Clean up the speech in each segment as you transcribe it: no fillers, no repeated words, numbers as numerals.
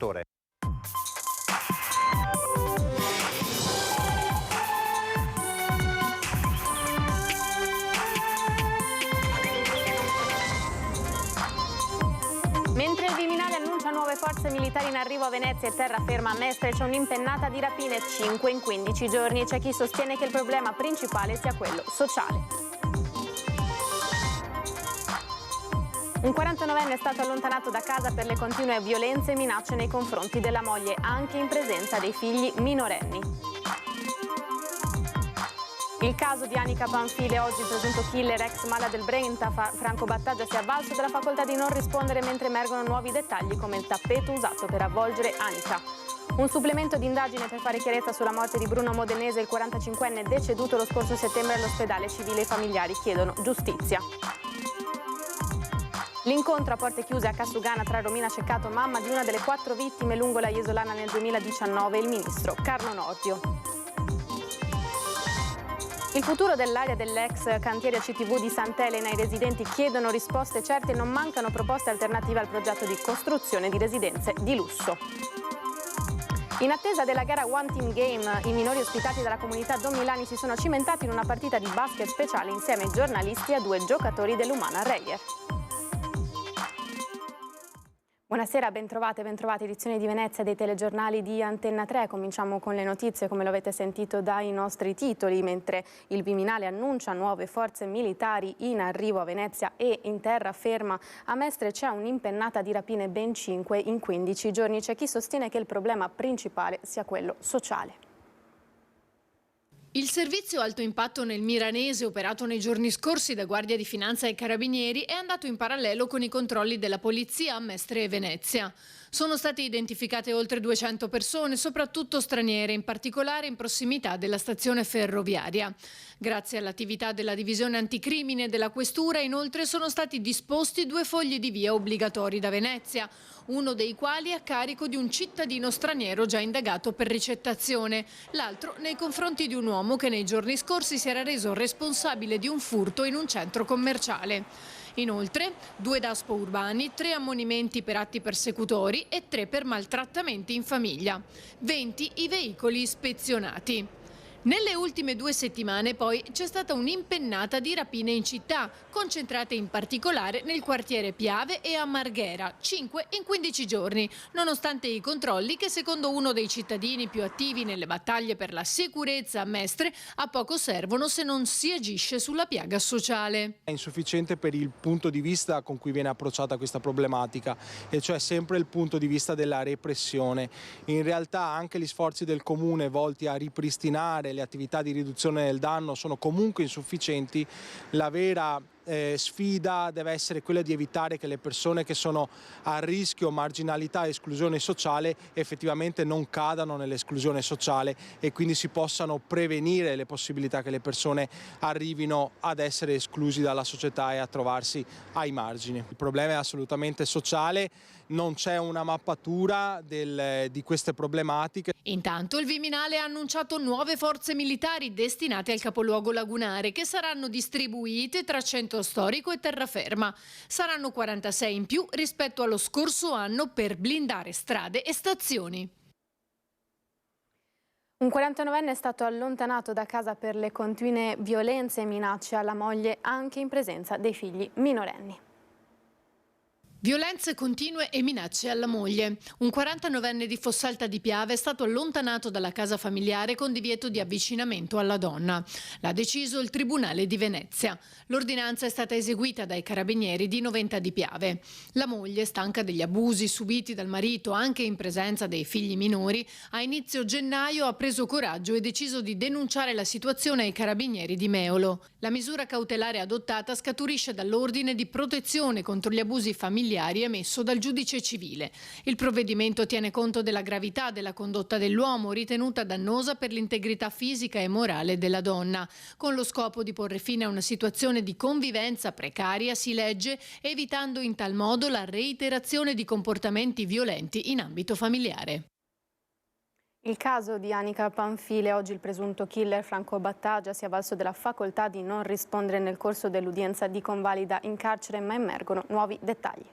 Mentre il Viminale annuncia nuove forze militari in arrivo a Venezia e terraferma a Mestre, c'è un'impennata di rapine 5 in 15 giorni. C'è chi sostiene che il problema principale sia quello sociale. Un 49enne è stato allontanato da casa per le continue violenze e minacce nei confronti della moglie, anche in presenza dei figli minorenni. Il caso di Anica Panfile, oggi il presunto killer ex mala del Brenta, Franco Battaglia, si è avvalso della facoltà di non rispondere mentre emergono nuovi dettagli come il tappeto usato per avvolgere Anica. Un supplemento di indagine per fare chiarezza sulla morte di Bruno Modenese, il 45enne deceduto lo scorso settembre all'ospedale civile. I familiari chiedono giustizia. L'incontro a porte chiuse a Cassugana tra Romina Ceccato, mamma di una delle 4 vittime lungo la Jesolana nel 2019, e il ministro Carlo Nordio. Il futuro dell'area dell'ex cantiere CTV di Sant'Elena, i residenti chiedono risposte certe e non mancano proposte alternative al progetto di costruzione di residenze di lusso. In attesa della gara One Team Game, i minori ospitati dalla comunità Don Milani si sono cimentati in una partita di basket speciale insieme ai giornalisti e a 2 giocatori dell'Umana Reyer. Buonasera, bentrovate, edizione di Venezia dei telegiornali di Antenna 3. Cominciamo con le notizie, come lo avete sentito dai nostri titoli. Mentre il Viminale annuncia nuove forze militari in arrivo a Venezia e in terraferma a Mestre, c'è un'impennata di rapine, ben 5 in 15 giorni. C'è chi sostiene che il problema principale sia quello sociale. Il servizio alto impatto nel Miranese, operato nei giorni scorsi da Guardia di Finanza e Carabinieri, è andato in parallelo con i controlli della polizia a Mestre e Venezia. Sono state identificate oltre 200 persone, soprattutto straniere, in particolare in prossimità della stazione ferroviaria. Grazie all'attività della divisione anticrimine della Questura, inoltre, sono stati disposti 2 fogli di via obbligatori da Venezia, uno dei quali a carico di un cittadino straniero già indagato per ricettazione, l'altro nei confronti di un uomo che nei giorni scorsi si era reso responsabile di un furto in un centro commerciale. Inoltre, 2 DASPO urbani, 3 ammonimenti per atti persecutori e 3 per maltrattamenti in famiglia. 20 i veicoli ispezionati. Nelle ultime 2 settimane poi c'è stata un'impennata di rapine in città, concentrate in particolare nel quartiere Piave e a Marghera, 5 in 15 giorni, nonostante i controlli che, secondo uno dei cittadini più attivi nelle battaglie per la sicurezza a Mestre, a poco servono se non si agisce sulla piaga sociale. È insufficiente per il punto di vista con cui viene approcciata questa problematica, e cioè sempre il punto di vista della repressione. In realtà anche gli sforzi del Comune volti a ripristinare le attività di riduzione del danno sono comunque insufficienti. La vera sfida deve essere quella di evitare che le persone che sono a rischio marginalità e esclusione sociale effettivamente non cadano nell'esclusione sociale, e quindi si possano prevenire le possibilità che le persone arrivino ad essere esclusi dalla società e a trovarsi ai margini. Il problema è assolutamente sociale, non c'è una mappatura di queste problematiche. Intanto il Viminale ha annunciato nuove forze militari destinate al capoluogo lagunare, che saranno distribuite tra centro storico e terraferma. Saranno 46 in più rispetto allo scorso anno per blindare strade e stazioni. Un 49enne è stato allontanato da casa per le continue violenze e minacce alla moglie, anche in presenza dei figli minorenni. Violenze continue e minacce alla moglie. Un 49enne di Fossalta di Piave è stato allontanato dalla casa familiare con divieto di avvicinamento alla donna. L'ha deciso il Tribunale di Venezia. L'ordinanza è stata eseguita dai carabinieri di Noventa di Piave. La moglie, stanca degli abusi subiti dal marito anche in presenza dei figli minori, a inizio gennaio ha preso coraggio e deciso di denunciare la situazione ai carabinieri di Meolo. La misura cautelare adottata scaturisce dall'ordine di protezione contro gli abusi familiari emesso dal giudice civile. Il provvedimento tiene conto della gravità della condotta dell'uomo, ritenuta dannosa per l'integrità fisica e morale della donna. Con lo scopo di porre fine a una situazione di convivenza precaria, si legge, evitando in tal modo la reiterazione di comportamenti violenti in ambito familiare. Il caso di Anica Panfile, oggi il presunto killer Franco Battaglia si è avvalso della facoltà di non rispondere nel corso dell'udienza di convalida in carcere, ma emergono nuovi dettagli.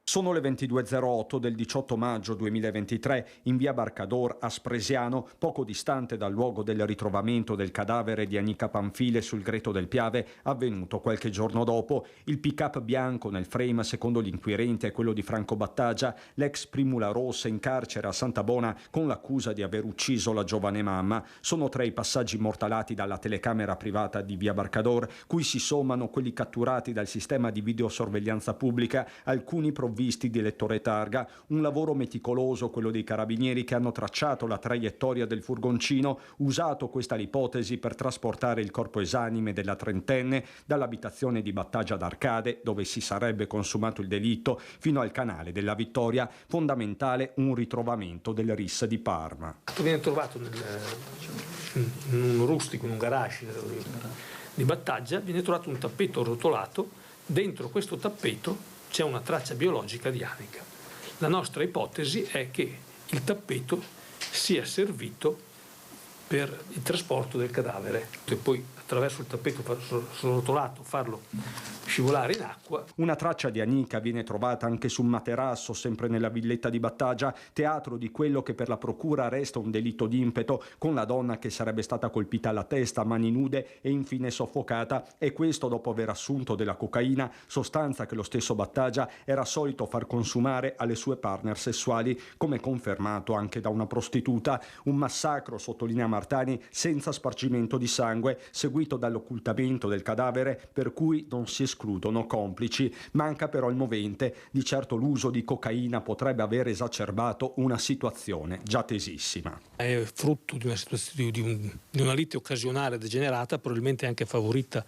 Sono le 22.08 del 18 maggio 2023 in via Barcador a Spresiano, poco distante dal luogo del ritrovamento del cadavere di Anica Panfile sul Greto del Piave, avvenuto qualche giorno dopo. Il pick-up bianco nel frame, secondo gli inquirenti, è quello di Franco Battagia, l'ex Primula Rossa in carcere a Santabona con l'accusa di aver ucciso la giovane mamma. Sono 3 i passaggi immortalati dalla telecamera privata di via Barcador, cui si sommano quelli catturati dal sistema di videosorveglianza pubblica, alcuni provvisti di lettore targa. Un lavoro meticoloso quello dei carabinieri che hanno tracciato la traiettoria del furgoncino, usato questa l'ipotesi per trasportare il corpo esanime della trentenne dall'abitazione di Battagia d'Arcade, dove si sarebbe consumato il delitto, fino al canale della Vittoria. Fondamentale un ritrovamento del RIS di Parma. Viene trovato in un rustico, in un garage di Battagia, viene trovato un tappeto rotolato. Dentro questo tappeto c'è una traccia biologica di Anica. La nostra ipotesi è che il tappeto sia servito per il trasporto del cadavere e poi attraverso il tappeto rotolato farlo scivolare in acqua. Una traccia di Anica viene trovata anche su un materasso, sempre nella villetta di Battagia, teatro di quello che per la procura resta un delitto d'impeto, con la donna che sarebbe stata colpita alla testa a mani nude e infine soffocata, e questo dopo aver assunto della cocaina, sostanza che lo stesso Battagia era solito far consumare alle sue partner sessuali, come confermato anche da una prostituta. Un massacro, sottolinea Martani, senza spargimento di sangue, seguito dall'occultamento del cadavere, per cui non si escludono complici. Manca però il movente. Di certo l'uso di cocaina potrebbe aver esacerbato una situazione già tesissima. È frutto di una situazione di una lite occasionale degenerata, probabilmente anche favorita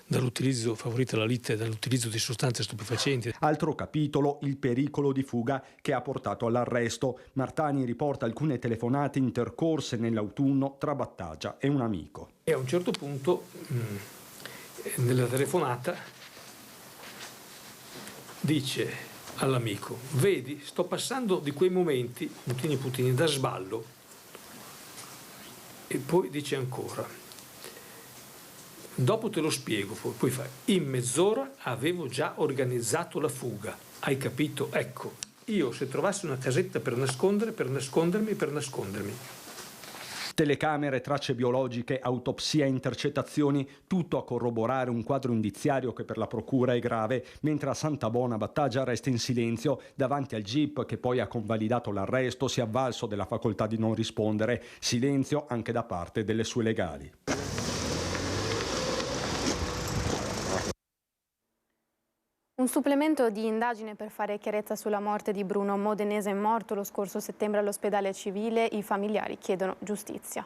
la lite dall'utilizzo di sostanze stupefacenti. Altro capitolo, il pericolo di fuga che ha portato all'arresto. Martani riporta alcune telefonate intercorse nell'autunno tra Battagia e un amico. E a un certo punto, nella telefonata, dice all'amico: vedi, sto passando di quei momenti, putini, da sballo. E poi dice ancora: dopo te lo spiego. Poi fa: in mezz'ora avevo già organizzato la fuga. Hai capito? Ecco, io se trovassi una casetta per nascondermi. Telecamere, tracce biologiche, autopsia, intercettazioni, tutto a corroborare un quadro indiziario che per la procura è grave, mentre a Santabona Battagia resta in silenzio davanti al GIP che poi ha convalidato l'arresto, si è avvalso della facoltà di non rispondere, silenzio anche da parte delle sue legali. Un supplemento di indagine per fare chiarezza sulla morte di Bruno Modenese, morto lo scorso settembre all'ospedale civile. I familiari chiedono giustizia.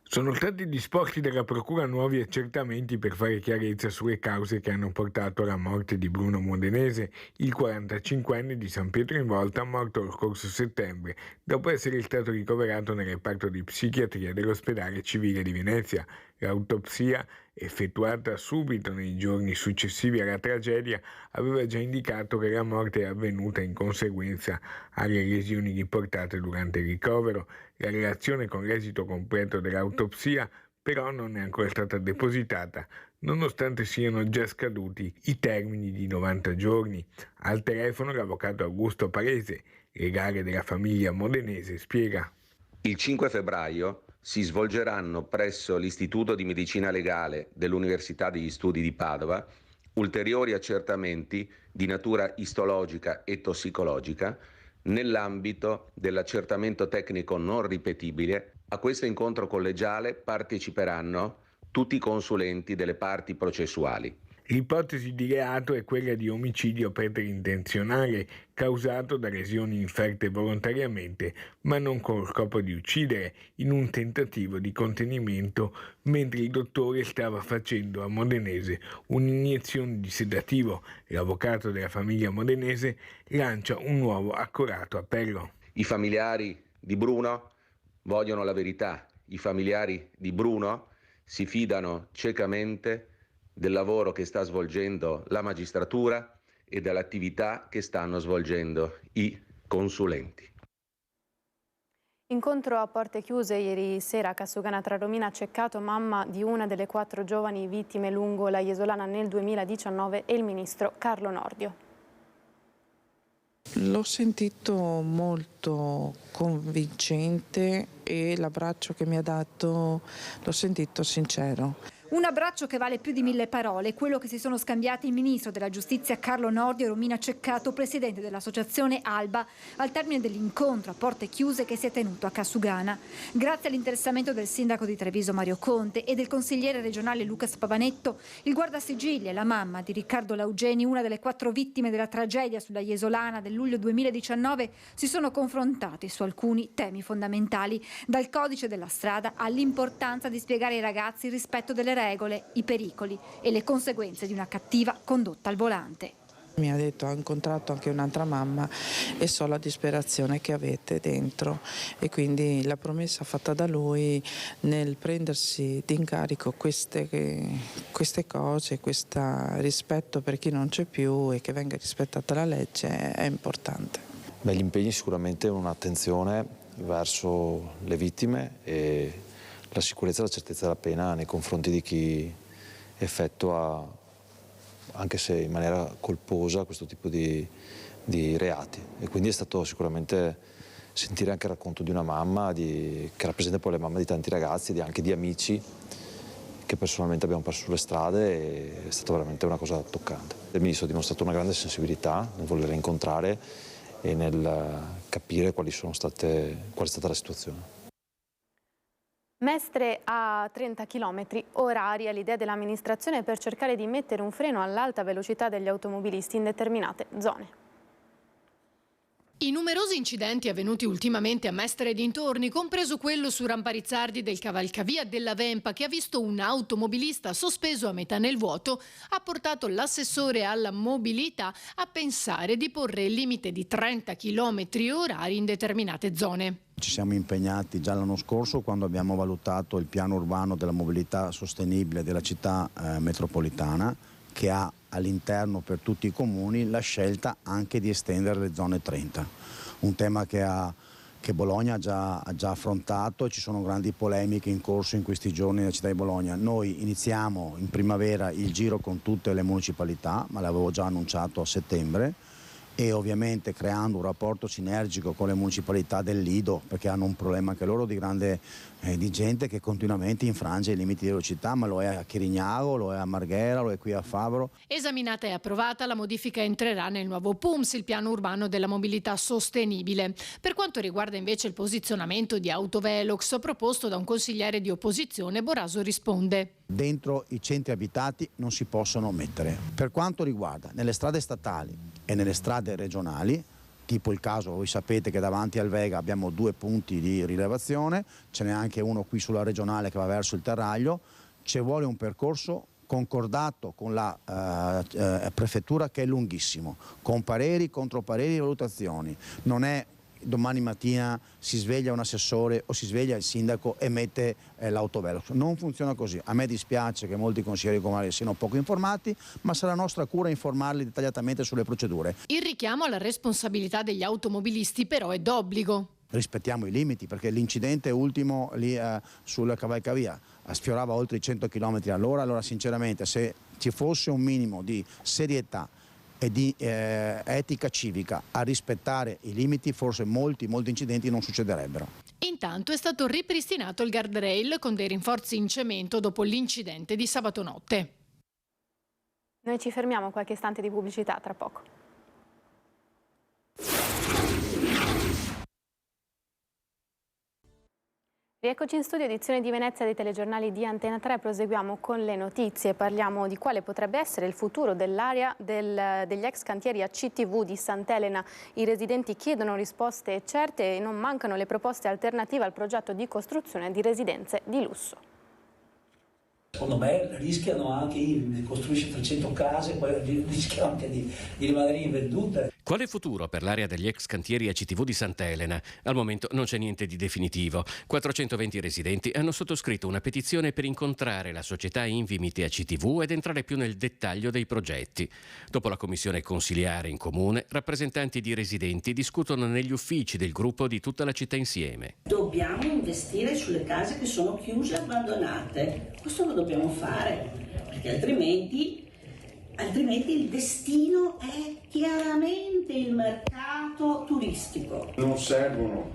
Sono stati disposti dalla Procura nuovi accertamenti per fare chiarezza sulle cause che hanno portato alla morte di Bruno Modenese, il 45enne di San Pietro in Volta, morto lo scorso settembre, dopo essere stato ricoverato nel reparto di psichiatria dell'ospedale civile di Venezia. L'autopsia, effettuata subito nei giorni successivi alla tragedia, aveva già indicato che la morte è avvenuta in conseguenza alle lesioni riportate durante il ricovero. La relazione con l'esito completo dell'autopsia però non è ancora stata depositata, nonostante siano già scaduti i termini di 90 giorni. Al telefono l'avvocato Augusto Palese, legale della famiglia modenese, spiega. Il 5 febbraio si svolgeranno presso l'Istituto di Medicina Legale dell'Università degli Studi di Padova ulteriori accertamenti di natura istologica e tossicologica nell'ambito dell'accertamento tecnico non ripetibile. A questo incontro collegiale parteciperanno tutti i consulenti delle parti processuali. L'ipotesi di reato è quella di omicidio preterintenzionale causato da lesioni inferte volontariamente, ma non con lo scopo di uccidere, in un tentativo di contenimento mentre il dottore stava facendo a Modenese un'iniezione di sedativo. L'avvocato della famiglia modenese lancia un nuovo accorato appello. I familiari di Bruno vogliono la verità. I familiari di Bruno si fidano ciecamente del lavoro che sta svolgendo la magistratura e dell'attività che stanno svolgendo i consulenti. Incontro a porte chiuse ieri sera a Cassugana tra Romina Ceccato, mamma di una delle 4 giovani vittime lungo la Jesolana nel 2019, e il ministro Carlo Nordio. L'ho sentito molto convincente e l'abbraccio che mi ha dato l'ho sentito sincero. Un abbraccio che vale più di 1000 parole, quello che si sono scambiati il ministro della giustizia Carlo Nordio e Romina Ceccato, presidente dell'associazione Alba, al termine dell'incontro a porte chiuse che si è tenuto a Cassugana. Grazie all'interessamento del sindaco di Treviso Mario Conte e del consigliere regionale Lucas Pavanetto, il guardasigilli e la mamma di Riccardo Laugeni, una delle 4 vittime della tragedia sulla Jesolana del luglio 2019, si sono confrontati su alcuni temi fondamentali, dal codice della strada all'importanza di spiegare ai ragazzi il rispetto delle regole, i pericoli e le conseguenze di una cattiva condotta al volante. Mi ha detto: ho incontrato anche un'altra mamma e so la disperazione che avete dentro, e quindi la promessa fatta da lui nel prendersi d'incarico queste cose, questo rispetto per chi non c'è più e che venga rispettata la legge è importante. Gli impegni sicuramente un'attenzione verso le vittime e la sicurezza e la certezza della pena nei confronti di chi effettua, anche se in maniera colposa, questo tipo di reati. E quindi è stato sicuramente sentire anche il racconto di una mamma che rappresenta poi le mamme di tanti ragazzi, anche di amici che personalmente abbiamo perso sulle strade, e è stata veramente una cosa toccante. Il ministro ha dimostrato una grande sensibilità nel voler incontrare e nel capire qual è stata la situazione. Mestre a 30 km orari è l'idea dell'amministrazione per cercare di mettere un freno all'alta velocità degli automobilisti in determinate zone. I numerosi incidenti avvenuti ultimamente a Mestre e dintorni, compreso quello su Ramparizzardi del cavalcavia della Vempa, che ha visto un automobilista sospeso a metà nel vuoto, ha portato l'assessore alla mobilità a pensare di porre il limite di 30 km orari in determinate zone. Ci siamo impegnati già l'anno scorso, quando abbiamo valutato il piano urbano della mobilità sostenibile della città metropolitana, che ha all'interno per tutti i comuni la scelta anche di estendere le zone 30. Un tema che Bologna ha già affrontato, e ci sono grandi polemiche in corso in questi giorni nella città di Bologna. Noi iniziamo in primavera il giro con tutte le municipalità, ma l'avevo già annunciato a settembre, e ovviamente creando un rapporto sinergico con le municipalità del Lido, perché hanno un problema anche loro di gente che continuamente infrange i limiti di velocità, ma lo è a Chirignano, lo è a Marghera, lo è qui a Favaro. Esaminata e approvata, la modifica entrerà nel nuovo PUMS, il piano urbano della mobilità sostenibile. Per quanto riguarda invece il posizionamento di autovelox proposto da un consigliere di opposizione, Boraso risponde: Dentro i centri abitati non si possono mettere. Per quanto riguarda nelle strade statali e nelle strade regionali, tipo il caso, voi sapete che davanti al Vega abbiamo 2 punti di rilevazione, ce n'è anche uno qui sulla regionale che va verso il Terraglio, ci vuole un percorso concordato con la prefettura, che è lunghissimo, con pareri, contropareri e valutazioni. Non è domani mattina si sveglia un assessore o si sveglia il sindaco e mette l'autovelox. Non funziona così. A me dispiace che molti consiglieri comunali siano poco informati, ma sarà nostra cura informarli dettagliatamente sulle procedure. Il richiamo alla responsabilità degli automobilisti però è d'obbligo. Rispettiamo i limiti, perché l'incidente ultimo lì sul cavalcavia sfiorava oltre i 100 km all'ora. Allora sinceramente, se ci fosse un minimo di serietà e di etica civica a rispettare i limiti, forse molti incidenti non succederebbero. Intanto è stato ripristinato il guardrail con dei rinforzi in cemento dopo l'incidente di sabato notte. Noi ci fermiamo qualche istante di pubblicità, tra poco. Rieccoci in studio, edizione di Venezia dei telegiornali di Antena 3. Proseguiamo con le notizie. Parliamo di quale potrebbe essere il futuro dell'area degli ex cantieri a CTV di Sant'Elena. I residenti chiedono risposte certe e non mancano le proposte alternative al progetto di costruzione di residenze di lusso. Secondo me rischiano anche, costruisci 300 case, poi rischiano anche di rimanere invendute. Quale futuro per l'area degli ex cantieri a CTV di Sant'Elena? Al momento non c'è niente di definitivo. 420 residenti hanno sottoscritto una petizione per incontrare la società Invimiti a CTV ed entrare più nel dettaglio dei progetti. Dopo la commissione consiliare in comune, rappresentanti di residenti discutono negli uffici del gruppo di tutta la città insieme. Dobbiamo investire sulle case che sono chiuse e abbandonate. Questo lo dobbiamo fare, perché altrimenti altrimenti il destino è chiaramente il mercato turistico. Non servono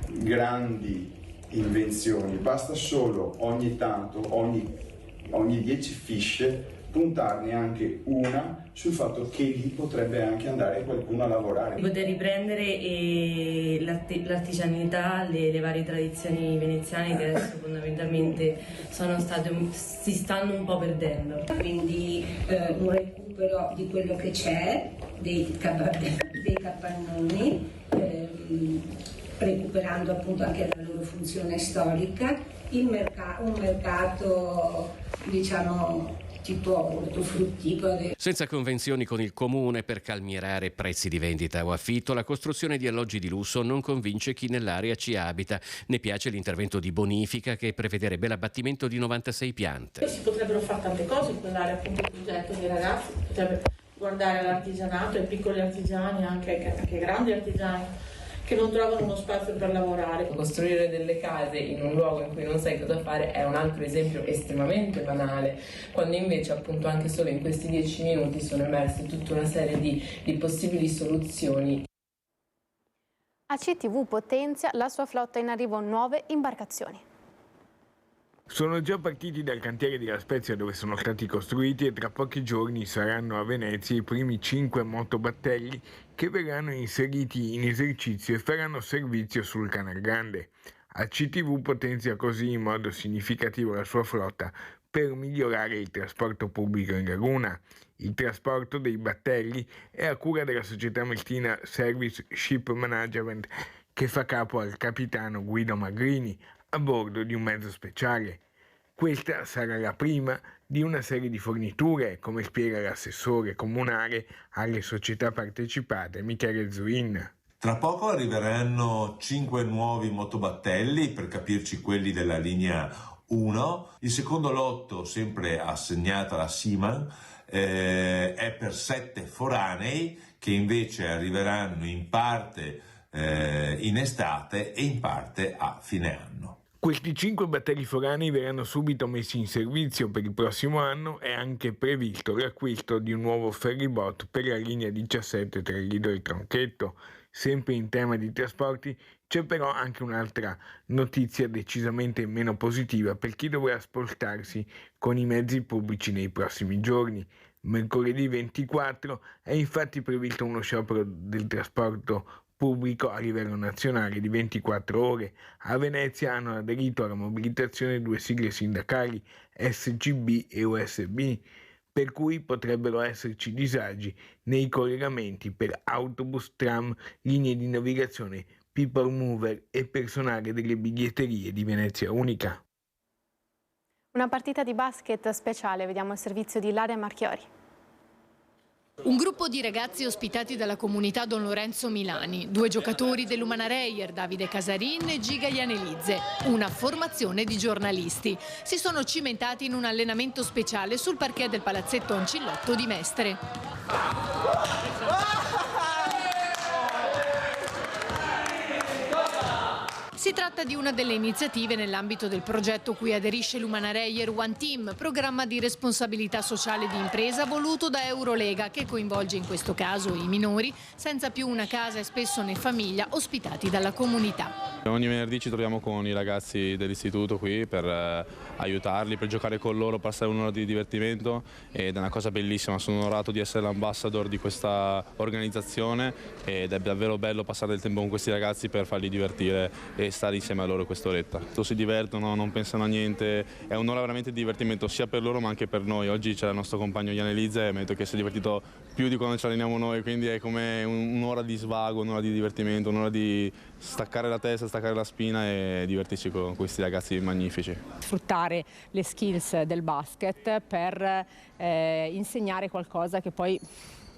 grandi invenzioni, basta solo ogni tanto, ogni 10 fiche, puntarne anche una sul fatto che lì potrebbe anche andare qualcuno a lavorare. Poter riprendere l'artigianalità, le varie tradizioni veneziane che adesso fondamentalmente si stanno un po' perdendo. Quindi un recupero di quello che c'è, dei capannoni, recuperando appunto anche la loro funzione storica, un mercato diciamo tipo ortofrutticolo. Senza convenzioni con il comune per calmierare prezzi di vendita o affitto, la costruzione di alloggi di lusso non convince chi nell'area ci abita. Ne piace l'intervento di bonifica che prevederebbe l'abbattimento di 96 piante. Si potrebbero fare tante cose in quell'area, appunto il progetto dei ragazzi potrebbe guardare all'artigianato, ai piccoli artigiani, anche ai grandi artigiani che non trovano uno spazio per lavorare. Costruire delle case in un luogo in cui non sai cosa fare è un altro esempio estremamente banale, quando invece appunto anche solo in questi 10 minuti sono emerse tutta una serie di possibili soluzioni. ACTV potenzia la sua flotta, in arrivo 9 imbarcazioni. Sono già partiti dal cantiere di La Spezia dove sono stati costruiti e tra pochi giorni saranno a Venezia i primi 5 motobattelli che verranno inseriti in esercizio e faranno servizio sul Canal Grande. ACTV potenzia così in modo significativo la sua flotta per migliorare il trasporto pubblico in laguna. Il trasporto dei battelli è a cura della società Meltina Service Ship Management che fa capo al capitano Guido Magrini a bordo di un mezzo speciale. Questa sarà la prima di una serie di forniture, come spiega l'assessore comunale alle società partecipate Michele Zuin. Tra poco arriveranno 5 nuovi motobattelli, per capirci quelli della linea 1. Il secondo lotto, sempre assegnato alla Siman, è per 7 foranei che invece arriveranno in parte in estate e in parte a fine anno. Questi 5 battelli foranei verranno subito messi in servizio. Per il prossimo anno è anche previsto l'acquisto di un nuovo ferryboat per la linea 17 tra Lido e Tronchetto. Sempre in tema di trasporti c'è però anche un'altra notizia decisamente meno positiva per chi dovrà spostarsi con i mezzi pubblici nei prossimi giorni. Mercoledì 24 è infatti previsto uno sciopero del trasporto pubblico a livello nazionale di 24 ore. A Venezia hanno aderito alla mobilitazione 2 sigle sindacali, SGB e USB, per cui potrebbero esserci disagi nei collegamenti per autobus, tram, linee di navigazione, people mover e personale delle biglietterie di Venezia Unica. Una partita di basket speciale, vediamo il servizio di Ilaria Marchiori. Un gruppo di ragazzi ospitati dalla comunità Don Lorenzo Milani, 2 giocatori dell'Umana Reyer, Davide Casarin e Giga Ianelizze, una formazione di giornalisti. Si sono cimentati in un allenamento speciale sul parquet del palazzetto Ancillotto di Mestre. Si tratta di una delle iniziative nell'ambito del progetto cui aderisce l'Umana Reyer One Team, programma di responsabilità sociale di impresa voluto da Eurolega che coinvolge in questo caso i minori senza più una casa e spesso né famiglia ospitati dalla comunità. Ogni venerdì ci troviamo con i ragazzi dell'istituto qui per aiutarli, per giocare con loro, passare un'ora di divertimento ed è una cosa bellissima. Sono onorato di essere l'ambassador di questa organizzazione ed è davvero bello passare del tempo con questi ragazzi per farli divertire e stare insieme a loro quest'oretta. Si divertono, non pensano a niente, è un'ora veramente di divertimento sia per loro ma anche per noi. Oggi c'è il nostro compagno Ianelizze e mi ha detto che si è divertito più di quando ci alleniamo noi, quindi è come un'ora di svago, un'ora di divertimento, un'ora di staccare la testa, staccare la spina e divertirci con questi ragazzi magnifici. Sfruttare le skills del basket per insegnare qualcosa che poi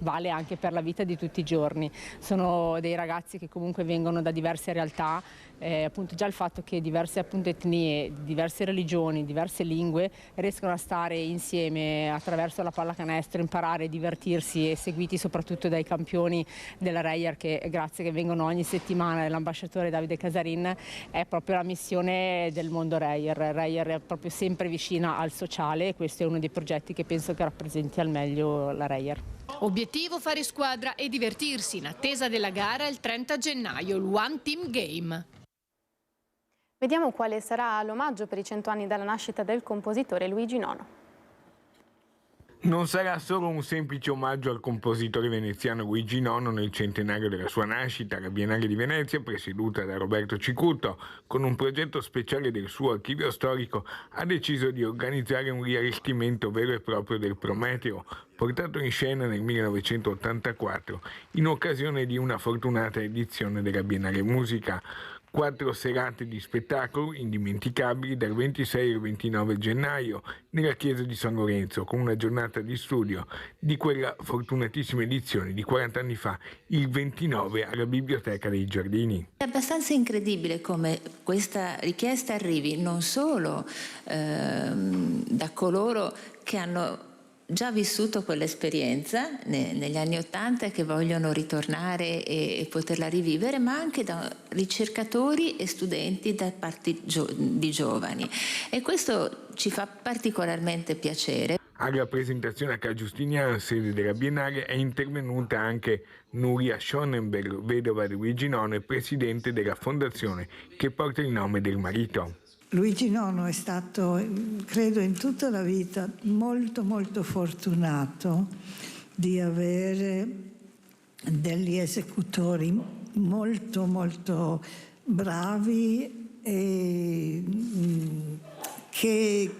vale anche per la vita di tutti i giorni. Sono dei ragazzi che comunque vengono da diverse realtà, appunto già il fatto che diverse etnie, diverse religioni, diverse lingue riescono a stare insieme attraverso la pallacanestro, imparare, divertirsi e seguiti soprattutto dai campioni della Reyer che vengono ogni settimana, dell'ambasciatore Davide Casarin, è proprio la missione del mondo Reyer. Reyer è proprio sempre vicina al sociale e questo è uno dei progetti che penso che rappresenti al meglio la Reyer. Obiettivo: fare squadra e divertirsi in attesa della gara il 30 gennaio, il One Team Game. Vediamo quale sarà l'omaggio per i 100 anni dalla nascita del compositore Luigi Nono. Non sarà solo un semplice omaggio al compositore veneziano Luigi Nono nel centenario della sua nascita. La Biennale di Venezia, presieduta da Roberto Cicutto, con un progetto speciale del suo archivio storico, ha deciso di organizzare un riallestimento vero e proprio del Prometeo, portato in scena nel 1984, in occasione di una fortunata edizione della Biennale Musica. 4 serate di spettacolo indimenticabili dal 26 al 29 gennaio nella chiesa di San Lorenzo, con una giornata di studio di quella fortunatissima edizione di 40 anni fa, il 29 alla Biblioteca dei Giardini. È abbastanza incredibile come questa richiesta arrivi non solo da coloro che hanno già vissuto quell'esperienza negli anni '80 e che vogliono ritornare e poterla rivivere, ma anche da ricercatori e studenti da parte di giovani, e questo ci fa particolarmente piacere. Alla presentazione a Ca' Giustinian, sede della Biennale, è intervenuta anche Nuria Schonenberg, vedova di Luigi Nono e presidente della fondazione che porta il nome del marito. Luigi Nono è stato, credo, in tutta la vita molto molto fortunato di avere degli esecutori molto molto bravi e che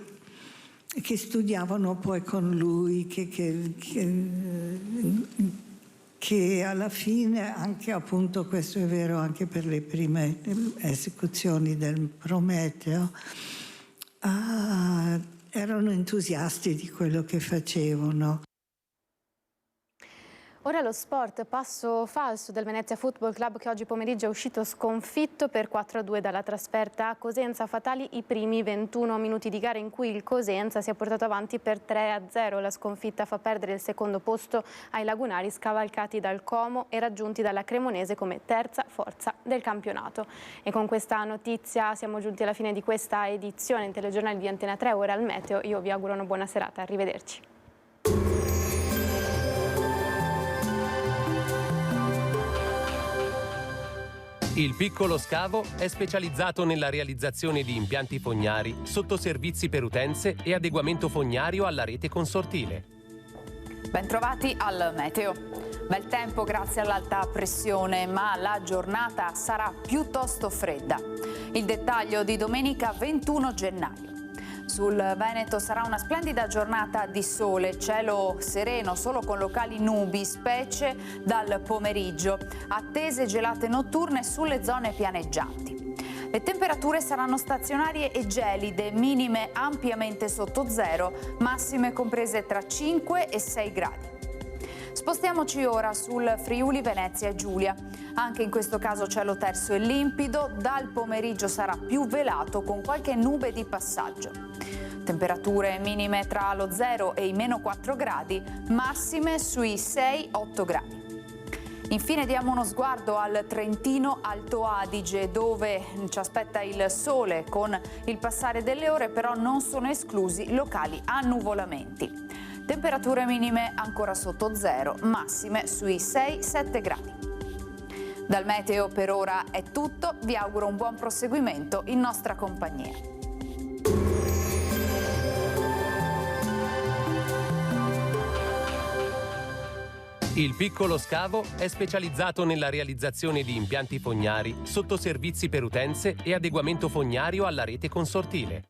studiavano poi con lui, che alla fine, anche appunto questo è vero anche per le prime esecuzioni del Prometeo, erano entusiasti di quello che facevano. Ora lo sport, passo falso del Venezia Football Club che oggi pomeriggio è uscito sconfitto per 4-2 dalla trasferta a Cosenza. Fatali i primi 21 minuti di gara in cui il Cosenza si è portato avanti per 3-0. La sconfitta fa perdere il secondo posto ai lagunari, scavalcati dal Como e raggiunti dalla Cremonese come terza forza del campionato. E con questa notizia siamo giunti alla fine di questa edizione in telegiornale di Antena 3, ora al meteo. Io vi auguro una buona serata, arrivederci. Il Piccolo Scavo è specializzato nella realizzazione di impianti fognari, sottoservizi per utenze e adeguamento fognario alla rete consortile. Bentrovati al meteo. Bel tempo grazie all'alta pressione, ma la giornata sarà piuttosto fredda. Il dettaglio di domenica 21 gennaio. Sul Veneto sarà una splendida giornata di sole, cielo sereno solo con locali nubi, specie dal pomeriggio, attese gelate notturne sulle zone pianeggianti. Le temperature saranno stazionarie e gelide, minime ampiamente sotto zero, massime comprese tra 5 e 6 gradi. Spostiamoci ora sul Friuli Venezia Giulia. Anche in questo caso cielo terso e limpido, dal pomeriggio sarà più velato con qualche nube di passaggio. Temperature minime tra lo 0 e i meno 4 gradi, massime sui 6-8 gradi. Infine diamo uno sguardo al Trentino Alto Adige, dove ci aspetta il sole con il passare delle ore, però non sono esclusi locali annuvolamenti. Temperature minime ancora sotto zero, massime sui 6-7 gradi. Dal meteo per ora è tutto, vi auguro un buon proseguimento in nostra compagnia. Il Piccolo Scavo è specializzato nella realizzazione di impianti fognari, sottoservizi per utenze e adeguamento fognario alla rete consortile.